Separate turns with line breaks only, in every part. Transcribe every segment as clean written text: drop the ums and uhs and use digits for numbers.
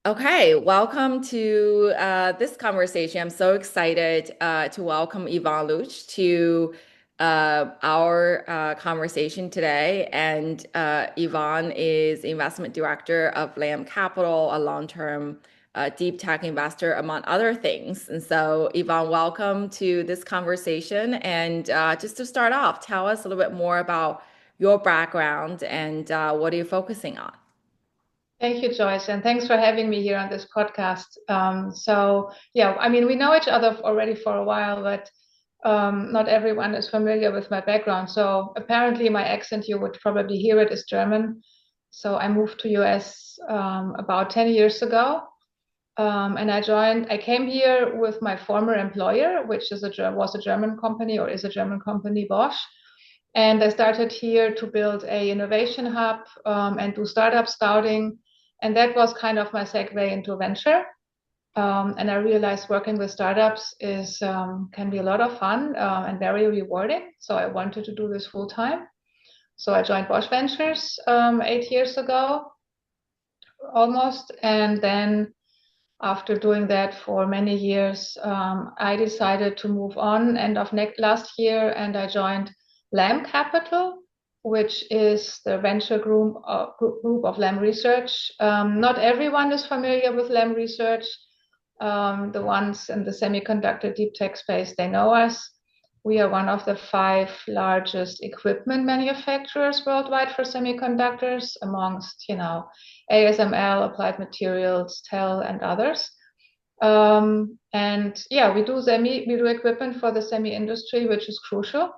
Okay, welcome to this conversation. I'm so excited to welcome Yvonne Lutsch to our conversation today. And Yvonne is investment director of Lamb Capital, a long-term deep tech investor, among other things. And so, Yvonne, welcome to this conversation. And just to start off, tell us a little bit more about your background and what are you focusing on?
Thank you, Joyce, and thanks for having me here on this podcast. Yeah, I mean, we know each other already for a while, but not everyone is familiar with my background. So apparently, my accent, you would probably hear it, is German. So I moved to US about 10 years ago, and I came here with my former employer, which was a German company or is a German company, Bosch. And I started here to build a innovation hub and do startup scouting. And that was kind of my segue into venture. And I realized working with startups is can be a lot of fun and very rewarding. So I wanted to do this full time. So I joined Bosch Ventures 8 years ago, almost. And then after doing that for many years, I decided to move on end of last year, and I joined Lamb Capital, which is the venture group of Lamb Research. Not everyone is familiar with Lamb Research. The ones in the semiconductor deep tech space, they know us. We are one of the five largest equipment manufacturers worldwide for semiconductors, amongst, ASML, Applied Materials, TEL, and others. And yeah, we do equipment for the semi industry, which is crucial.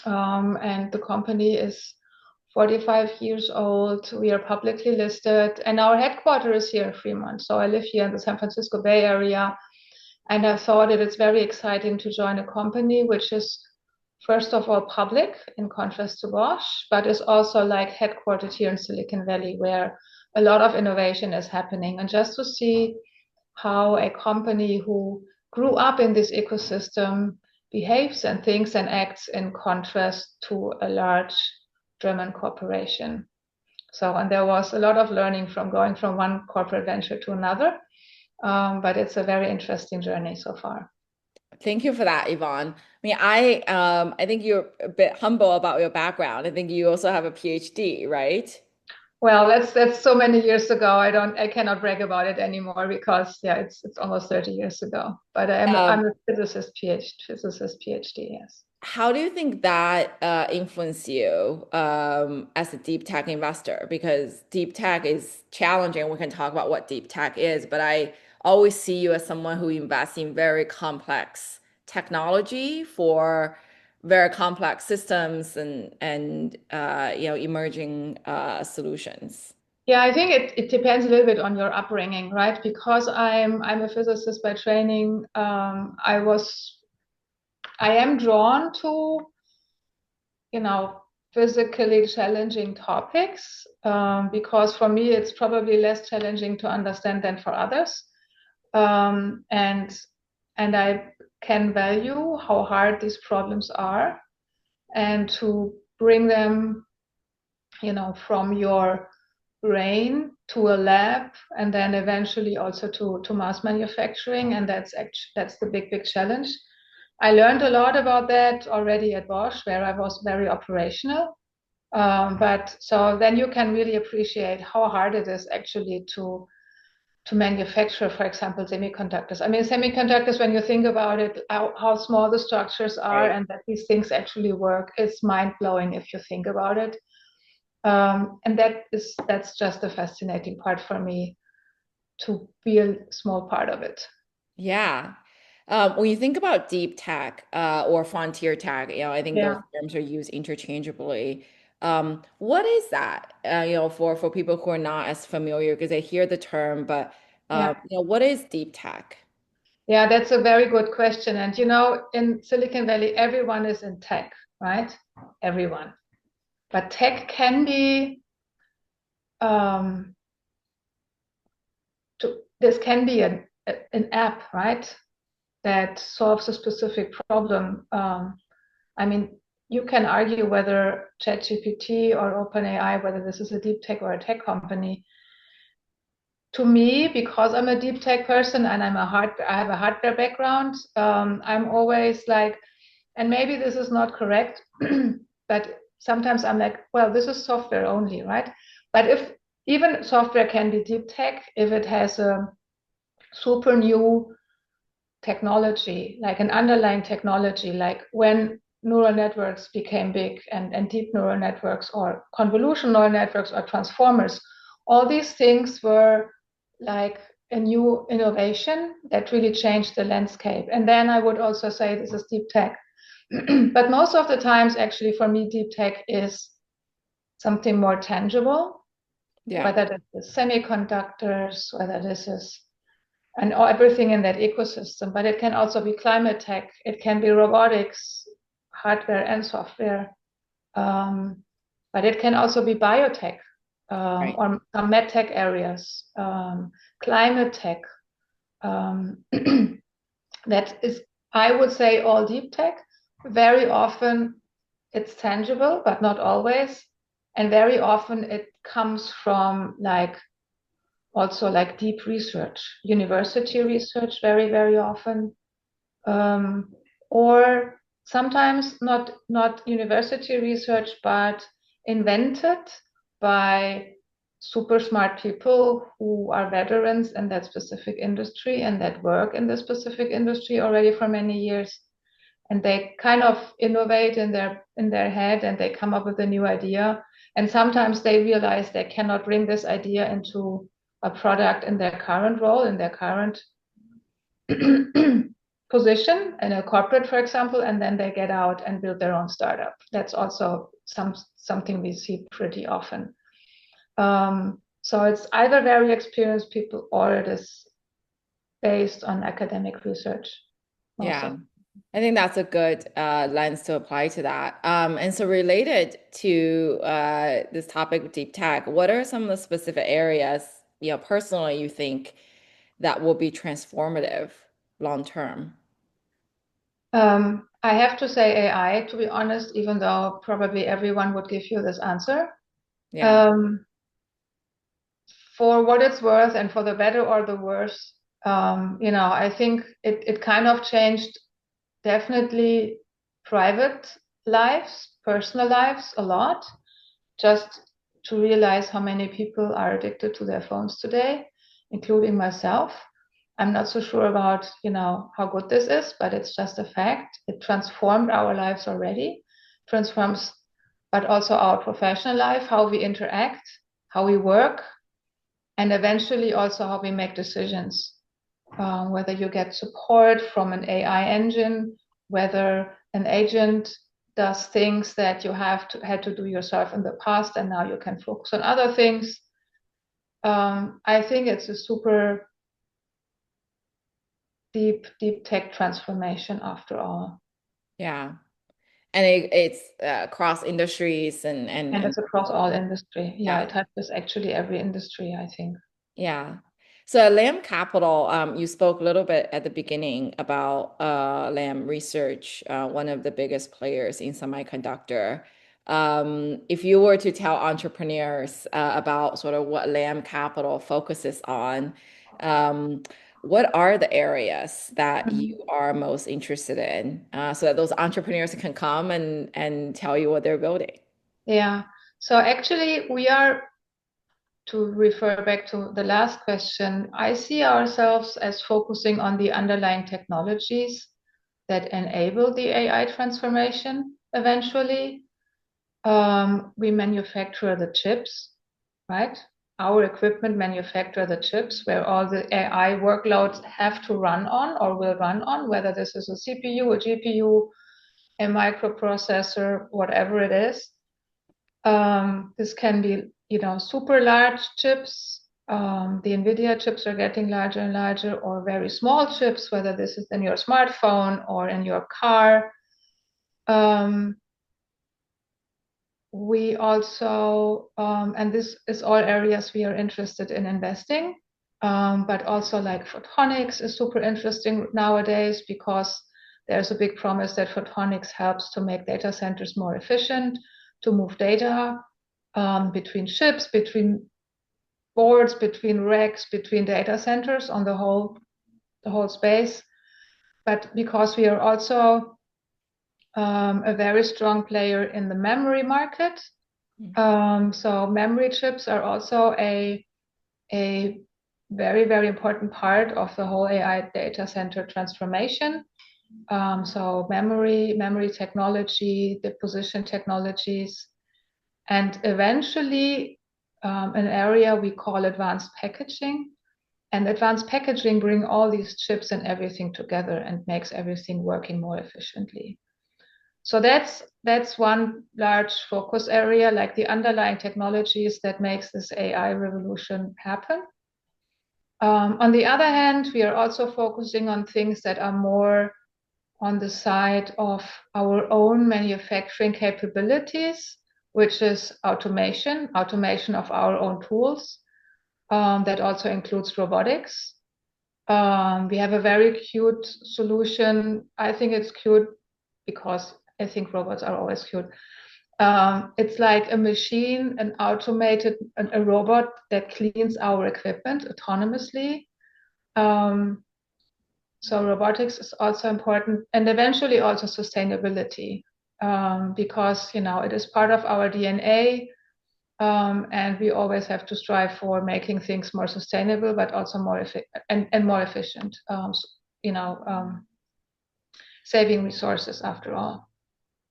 And the company is 45 years old. We are publicly listed, and our headquarters is here in Fremont. So I live here in the San Francisco Bay Area, and I thought that it's very exciting to join a company which is, first of all, public in contrast to Bosch, but is also like headquartered here in Silicon Valley, where a lot of innovation is happening. And just to see how a company who grew up in this ecosystem behaves and thinks and acts in contrast to a large German corporation. So, and there was a lot of learning from going from one corporate venture to another. But it's a very interesting journey so far.
Thank you for that, Yvonne. I think you're a bit humble about your background. I think you also have a PhD, right?
Well, that's so many years ago. I cannot brag about it anymore because yeah, it's almost 30 years ago. But I'm
Um,
a physicist PhD, yes.
how do you think that influenced you as a deep tech investor? Because deep tech is challenging. We can talk about what deep tech is, but I always see you as someone who invests in very complex technology for very complex systems and emerging solutions.
Yeah, I think it depends a little bit on your upbringing, right? Because I'm a physicist by training. I am drawn to, you know, physically challenging topics because for me it's probably less challenging to understand than for others. Um, and and I can value how hard these problems are and to bring them, from your brain to a lab and then eventually also to mass manufacturing. And that's the big challenge. I learned a lot about that already at Bosch, where I was very operational. But so then you can really appreciate how hard it is actually to manufacture, for example, semiconductors. I mean, semiconductors, when you think about it, how small the structures are
Right.
and that these things actually work, it's mind blowing if you think about it. And that's just the fascinating part for me to be a small part of it.
Yeah. When you think about deep tech or frontier tech, I think those
Yeah.
terms are used interchangeably. What is that? For people who are not as familiar, because I hear the term, but
Yeah.
what is deep tech?
Yeah, that's a very good question. And in Silicon Valley, everyone is in tech, right? Everyone. But tech can be um, this can be an app, right? That solves a specific problem. I mean, you can argue whether ChatGPT or OpenAI, whether this is a deep tech or a tech company. to me, because I'm a deep tech person and I have a hardware background, I'm always like, and maybe this is not correct, but sometimes I'm like, well, this is software only, right? But if even software can be deep tech, if it has a super new technology, like an underlying technology, like when neural networks became big and deep neural networks or convolutional neural networks or transformers, all these things were like a new innovation that really changed the landscape. And then I would also say this is deep tech. But most of the times, actually, for me, deep tech is something more tangible,
Yeah.
whether this is semiconductors, whether this is and everything in that ecosystem. But it can also be climate tech, it can be robotics, hardware and software, but it can also be biotech
Right.
or some med tech areas, climate tech. That is, I would say, all deep tech. Very often it's tangible, but not always. And very often it comes from like also like deep research, university research, very, very often, um, or sometimes not university research, but invented by super smart people who are veterans in that specific industry and that work in the specific industry already for many years, and they kind of innovate in their head and they come up with a new idea, and sometimes they realize they cannot bring this idea into a product in their current role, in their current position in a corporate, for example, and then they get out and build their own startup. That's also something we see pretty often. So it's either very experienced people or it is based on academic research
Yeah.
also.
I think that's a good lens to apply to that. And so related to this topic of deep tech, what are some of the specific areas, personally you think that will be transformative long term?
I have to say AI, to be honest, even though probably everyone would give you this answer.
Yeah.
Um, for what it's worth and for the better or the worse, I think it kind of changed definitely private lives, personal lives a lot, just to realize how many people are addicted to their phones today, including myself. I'm not so sure about, how good this is, but it's just a fact. It transformed our lives already, transforms, but also our professional life, how we interact, how we work, and eventually also how we make decisions. Whether you get support from an AI engine, whether an agent does things that you had to do yourself in the past, and now you can focus on other things. I think it's a super deep tech transformation after all,
Yeah. And it's across industries
and
and
it's across all industry. Yeah,
yeah.
it touches actually every industry, I think.
Yeah. So at Lamb Capital, you spoke a little bit at the beginning about Lamb Research, one of the biggest players in semiconductor. If you were to tell entrepreneurs about sort of what Lamb Capital focuses on, um, what are the areas that you
Mhm.
are most interested in, so that those entrepreneurs can come and tell you what they're building?
Yeah. So actually, we are, to refer back to the last question, I see ourselves as focusing on the underlying technologies that enable the AI transformation eventually. We manufacture the chips, right? Our equipment manufacture the chips where all the AI workloads have to run on or will run on, whether this is a CPU, a GPU, a microprocessor, whatever it is. This can be, super large chips. The NVIDIA chips are getting larger and larger, or very small chips, whether this is in your smartphone or in your car. Um, we also, and this is all areas we are interested in investing, but also like photonics is super interesting nowadays because there's a big promise that photonics helps to make data centers more efficient, to move data between chips, between boards, between racks, between data centers on the whole space. But because we are also a very strong player in the memory market, so memory chips are also a very, very important part of the whole AI data center transformation. So memory technology, deposition technologies, and eventually an area we call advanced packaging. And advanced packaging bring all these chips and everything together and makes everything working more efficiently. So that's one large focus area, like the underlying technologies that makes this AI revolution happen. On the other hand, we are also focusing on things that are more on the side of our own manufacturing capabilities, which is automation of our own tools. That also includes robotics. We have a very cute solution. I think it's cute because I think robots are always cute. It's like a machine, a robot that cleans our equipment autonomously. So robotics is also important, and eventually also sustainability, because it is part of our DNA, and we always have to strive for making things more sustainable, but also more more efficient. Saving resources after all.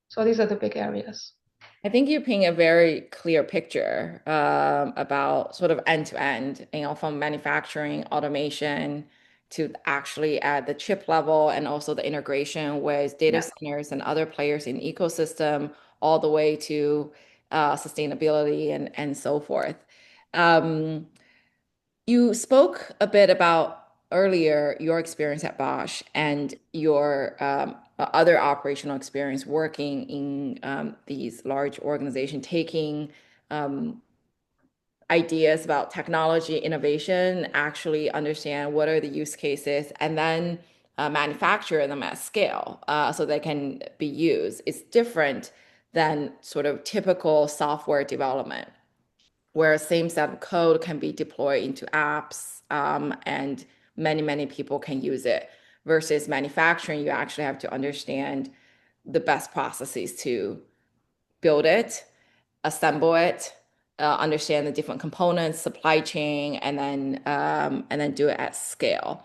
So these are the big areas.
I think you paint a very clear picture about sort of end to end, from manufacturing, automation to actually at the chip level and also the integration with data
Yeah.
centers and other players in the ecosystem, all the way to sustainability and so forth. Um, you spoke a bit about earlier your experience at Bosch and your other operational experience working in these large organizations, taking um, ideas about technology innovation, actually understand what are the use cases, and then manufacture them at scale so they can be used. It's different than sort of typical software development where same set of code can be deployed into apps and many people can use it versus manufacturing. You actually have to understand the best processes to build it, assemble it, understand the different components, supply chain, and then do it at scale.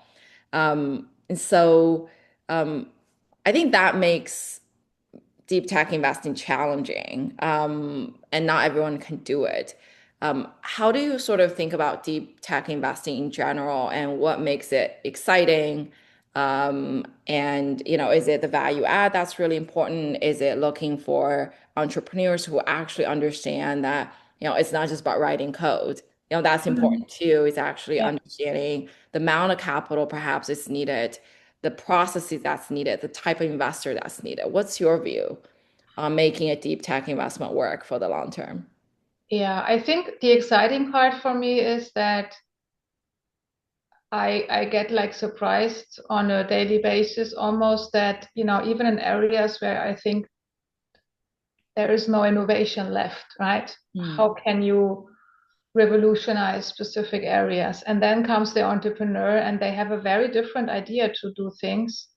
And so I think that makes deep tech investing challenging, and not everyone can do it. How do you sort of think about deep tech investing in general, and what makes it exciting? And is it the value add that's really important? Is it looking for entrepreneurs who actually understand that it's not just about writing code? That's
Mhm.
important too. Is actually
Yeah.
understanding the amount of capital perhaps is needed, the processes that's needed, the type of investor that's needed. What's your view on making a deep tech investment work for the long term?
Yeah, I think the exciting part for me is that I get like surprised on a daily basis almost that, even in areas where I think there is no innovation left, right?
Hmm.
How can you revolutionize specific areas? And then comes the entrepreneur and they have a very different idea to do things,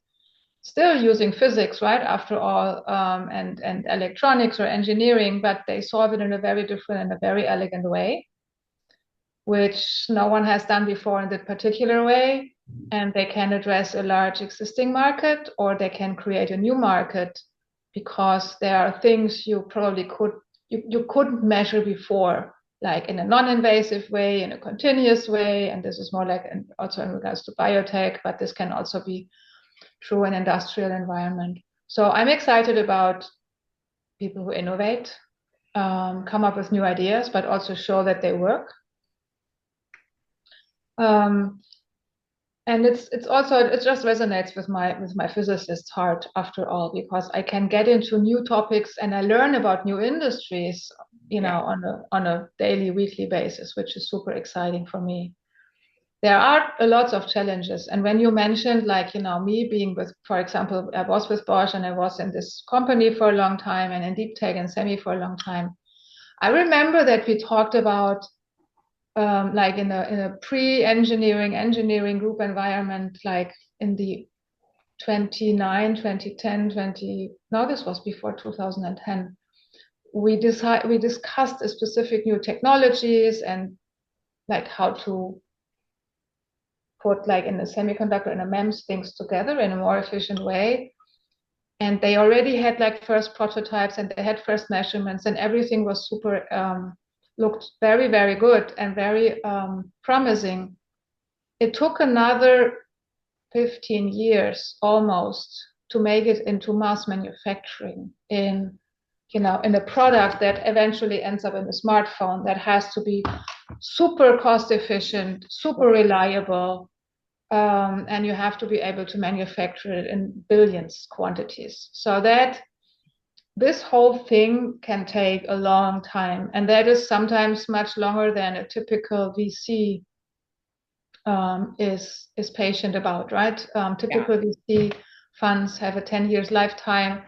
still using physics, right? After all, and electronics or engineering, but they solve it in a very different and a very elegant way, which no one has done before in that particular way. And they can address a large existing market or they can create a new market because there are things you couldn't measure before, like in a non-invasive way, in a continuous way. And this is more like also in regards to biotech, but this can also be true in industrial environment. So I'm excited about people who innovate, come up with new ideas, but also show that they work. Um, and it just resonates with my physicist heart after all, because I can get into new topics and I learn about new industries,
Yeah.
on a daily, weekly basis, which is super exciting for me. There are a lot of challenges. And when you mentioned, like, me being with, for example, I was with Bosch and I was in this company for a long time and in deep tech and semi for a long time. I remember that we talked about like in a pre-engineering engineering group environment, like in the 29, 2010, 20, no, this was before 2010. We discussed specific new technologies and like how to put like in a semiconductor and a MEMS things together in a more efficient way. And they already had like first prototypes and they had first measurements and everything was super, looked very, very good and very promising. It took another 15 years almost to make it into mass manufacturing in, in a product that eventually ends up in a smartphone that has to be super cost efficient, super reliable, and you have to be able to manufacture it in billions quantities. So that this whole thing can take a long time, and that is sometimes much longer than a typical VC is patient about, right?
Yeah.
Typical VC funds have a 10 years lifetime.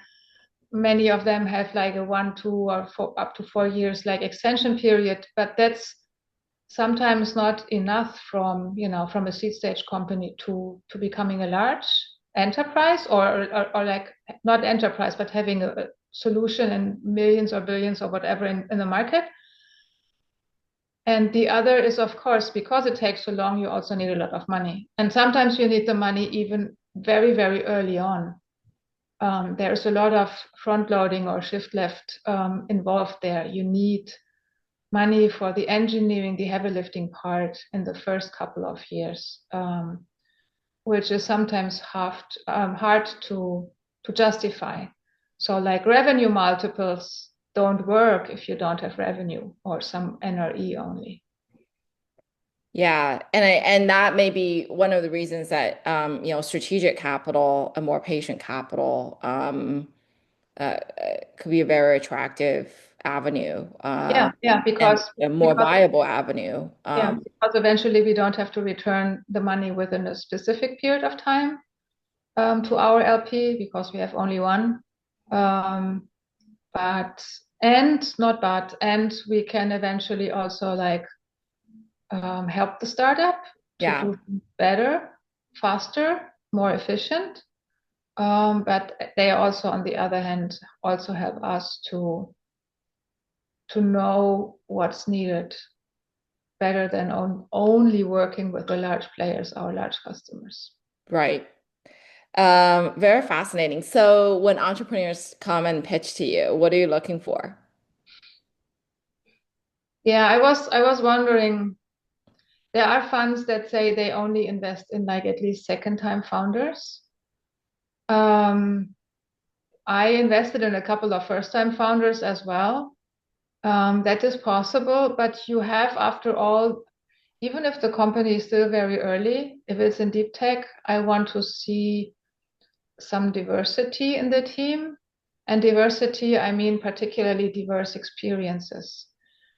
Many of them have like a 1, 2, or up to 4 years like extension period, but that's sometimes not enough from from a seed stage company to becoming a large enterprise or like not enterprise but having a solution in millions or billions or whatever in the market. And the other is, of course, because it takes so long, you also need a lot of money, and sometimes you need the money even very, very early on. There's a lot of front loading or shift left involved there. You need money for the engineering, the heavy lifting part in the first couple of years, which is sometimes hard to justify. So like revenue multiples don't work if you don't have revenue or some NRE only.
Yeah, and that may be one of the reasons that strategic capital, a more patient capital, could be a very attractive avenue,
Yeah,
and a more
because
viable avenue.
yeah, because eventually we don't have to return the money within a specific period of time to our LP because we have only one. Um, but and not but and we can eventually also like help the startup to
Yeah,
do better, faster, more efficient. But they also, on the other hand, also help us to know what's needed better than only working with the large players, our large customers.
right. Very fascinating. So when entrepreneurs come and pitch to you, what are you looking for?
Yeah, I was wondering. There are funds that say they only invest in like at least second time founders. Um, I invested in a couple of first time founders as well. That is possible, but you have, after all, even if the company is still very early, if it's in deep tech, I want to see some diversity in the team. And diversity, I mean particularly diverse experiences.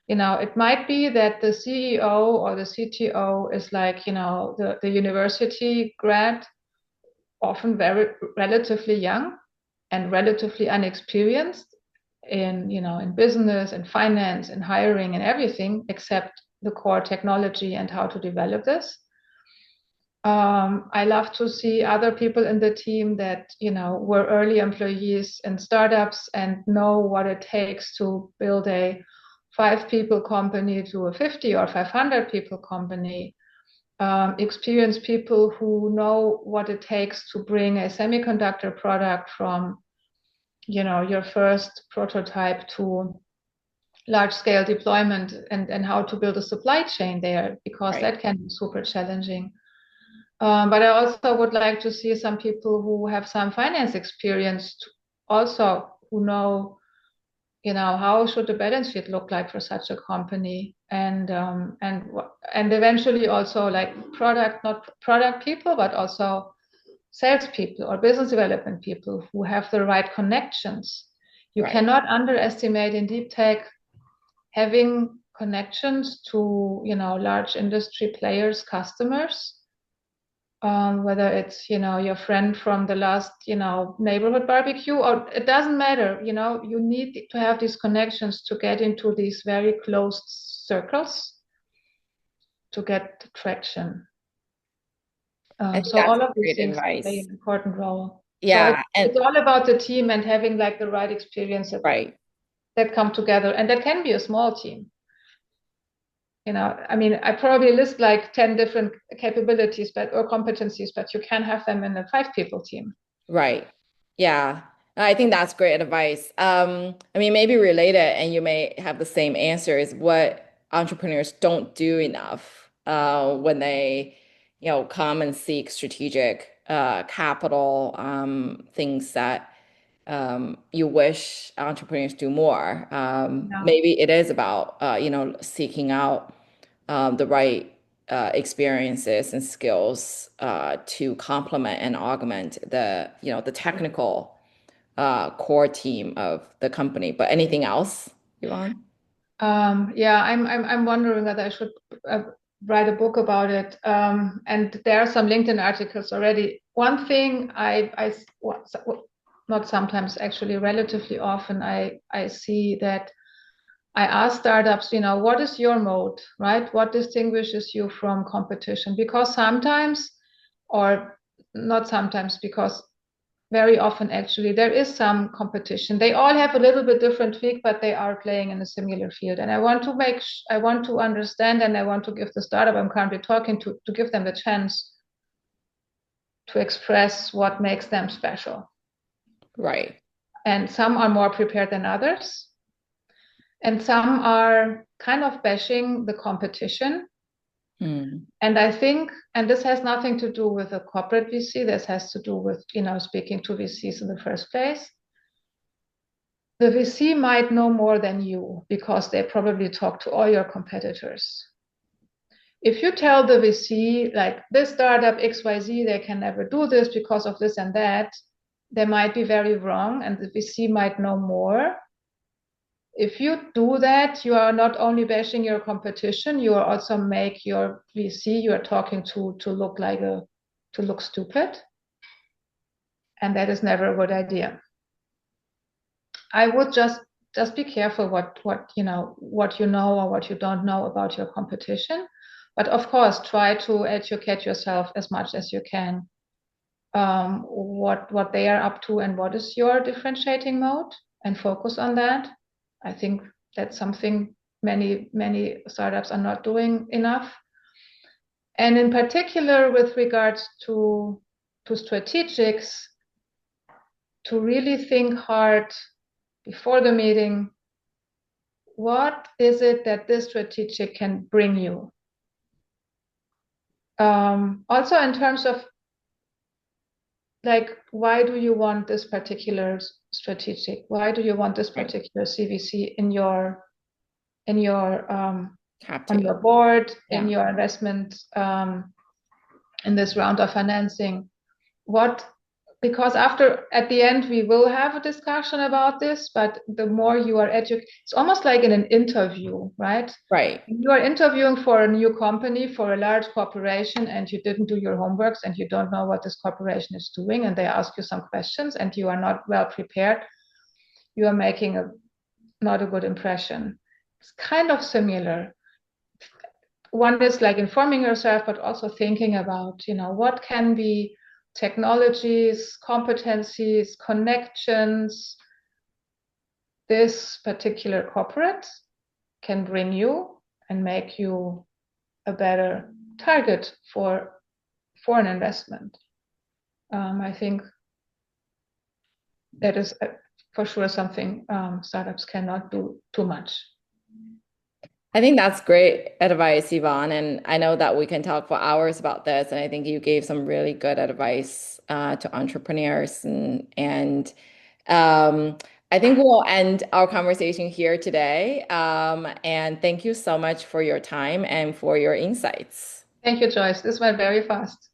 It might be that the CEO or the CTO is like, the university grad, often very relatively young and relatively unexperienced in business and finance and hiring and everything except the core technology and how to develop this. I love to see other people in the team that were early employees in startups and know what it takes to build a 5 people company to a 50 or 500 people company. Experienced people who know what it takes to bring a semiconductor product from your first prototype to large scale deployment and how to build a supply chain there, because
Right,
that can be super challenging. But I also would like to see some people who have some finance experience also, who know, how should the balance sheet look like for such a company, and eventually also like not product people, but also salespeople or business development people who have the right connections. You
right,
cannot underestimate in deep tech having connections to large industry players, customers, whether it's your friend from the last neighborhood barbecue, or it doesn't matter. You need to have these connections to get into these very closed circles. to get traction.
I think
So
that's
all of these
great
things play
advice.
an important role. So
Yeah,
it's
and
all about the team and having like the right experiences
right.
that come together, and that can be a small team. I mean, I probably list like 10 different capabilities or competencies, but you can have them in a 5 people team.
Right. Yeah. I think that's great advice. I mean, maybe related, and you may have the same answer is what entrepreneurs don't do enough when they, come and seek strategic capital, things that you wish entrepreneurs do more.
Yeah.
Maybe it is about, seeking out the right experiences and skills to complement and augment the technical core team of the company. But anything else, Yvonne?
Yeah, I'm wondering whether I should uh, write a book about it. And there are some LinkedIn articles already. One thing not sometimes, actually, relatively often, I see that I ask startups, what is your mode, right? What distinguishes you from competition? Because sometimes, or not sometimes, because very often actually there is some competition. They all have a little bit different tweak, but they are playing in a similar field. And I want to understand, and I want to give the startup I'm currently talking to give them the chance to express what makes them special.
Right.
And some are more prepared than others. And some are kind of bashing the competition.
Hmm.
And I think, and this has nothing to do with a corporate VC, this has to do with, speaking to VCs in the first place. The VC might know more than you because they probably talk to all your competitors. If you tell the VC, like this startup XYZ, they can never do this because of this and that, they might be very wrong and the VC might know more. If you do that, you are not only bashing your competition, you are also make your VC you are talking to look stupid. And that is never a good idea. I would just be careful what you know or what you don't know about your competition. But of course, try to educate yourself as much as you can, what they are up to and what is your differentiating mode, and focus on that. I think that's something many startups are not doing enough. And in particular, with regards to strategics, to really think hard before the meeting, what is it that this strategic can bring you? Also, in terms of like, why do you want this particular strategic? Why do you want this
Right.
particular CVC in your
Have
on
to.
your board, in
Yeah.
your investment, in this round of financing? What Because at the end we will have a discussion about this, but the more you are educated, it's almost like in an interview, right?
Right.
You are interviewing for a new company, for a large corporation, and you didn't do your homeworks and you don't know what this corporation is doing, and they ask you some questions and you are not well prepared. You are making not a good impression. It's kind of similar. One is like informing yourself, but also thinking about, what can be technologies, competencies, connections this particular corporate can bring you and make you a better target for an investment. I think that is for sure something startups cannot do too much.
I think that's great advice, Yvonne. And I know that we can talk for hours about this. And I think you gave some really good advice to entrepreneurs. And I think we'll end our conversation here today. And thank you so much for your time and for your insights.
Thank you, Joyce. This went very fast.